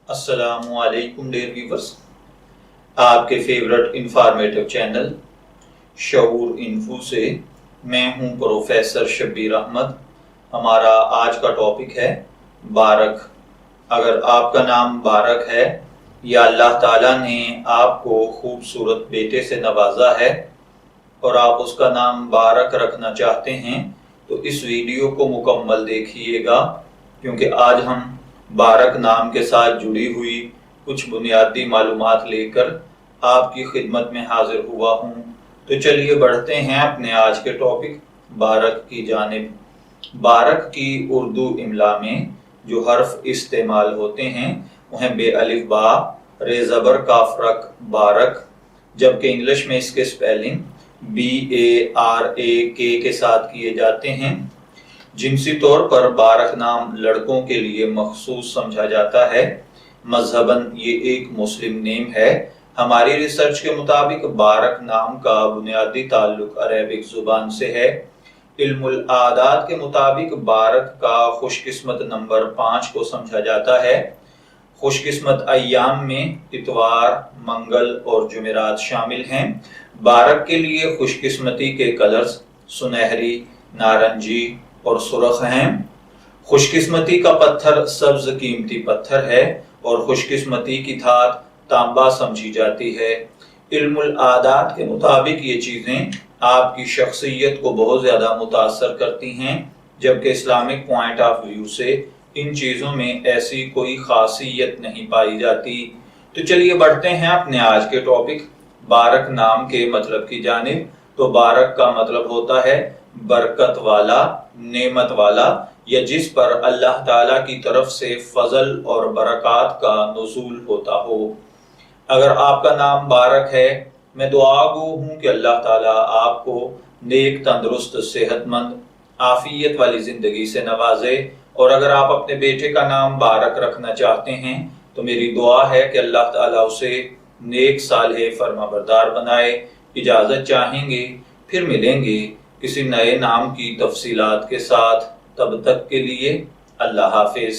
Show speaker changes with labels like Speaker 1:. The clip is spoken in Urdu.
Speaker 1: السلام علیکم ڈیئر ویورز، آپ کے فیورٹ انفارمیٹو چینل شعور انفو سے میں ہوں پروفیسر شبیر احمد۔ ہمارا آج کا ٹاپک ہے بارک۔ اگر آپ کا نام بارک ہے یا اللہ تعالیٰ نے آپ کو خوبصورت بیٹے سے نوازا ہے اور آپ اس کا نام بارک رکھنا چاہتے ہیں تو اس ویڈیو کو مکمل دیکھیے گا، کیونکہ آج ہم بارک نام کے ساتھ جڑی ہوئی کچھ بنیادی معلومات لے کر آپ کی خدمت میں حاضر ہوا ہوں۔ تو چلیے بڑھتے ہیں اپنے آج کے ٹاپک بارک کی جانب۔ بارک کی اردو املا میں جو حرف استعمال ہوتے ہیں وہ ہیں بے الف با، رے زبر کاف رک بارک، جبکہ انگلش میں اس کے سپیلنگ BARAK کے ساتھ کیے جاتے ہیں۔ جنسی طور پر بارک نام لڑکوں کے لیے مخصوص سمجھا جاتا ہے۔ مذہباً یہ ایک مسلم نیم ہے۔ ہماری ریسرچ کے مطابق بارک نام کا بنیادی تعلق عربک زبان سے ہے۔ علم العادات کے مطابق بارک کا خوش قسمت نمبر 5 کو سمجھا جاتا ہے۔ خوش قسمت ایام میں اتوار، منگل اور جمعرات شامل ہیں۔ بارک کے لیے خوش قسمتی کے کلرز سنہری، نارنجی اور سرخ ہیں۔ خوش قسمتی کا پتھر سبز قیمتی پتھر ہے اور خوش قسمتی کی دھات تانبا سمجھی جاتی ہے۔ علم العادات کے مطابق یہ چیزیں آپ کی شخصیت کو بہت زیادہ متاثر کرتی ہیں، جبکہ اسلامک پوائنٹ آف ویو سے ان چیزوں میں ایسی کوئی خاصیت نہیں پائی جاتی۔ تو چلیے بڑھتے ہیں اپنے آج کے ٹاپک بارک نام کے مطلب کی جانب۔ تو بارک کا مطلب ہوتا ہے برکت والا، نعمت والا، یا جس پر اللہ تعالیٰ کی طرف سے فضل اور برکات کا نزول ہوتا ہو۔ اگر آپ کا نام بارک ہے، میں دعا گو ہوں کہ اللہ تعالیٰ آپ کو نیک، تندرست، صحت مند، عافیت والی زندگی سے نوازے۔ اور اگر آپ اپنے بیٹے کا نام بارک رکھنا چاہتے ہیں تو میری دعا ہے کہ اللہ تعالیٰ اسے نیک، صالح، فرما بردار بنائے۔ اجازت چاہیں گے، پھر ملیں گے کسی نئے نام کی تفصیلات کے ساتھ۔ تب تک کے لیے اللہ حافظ۔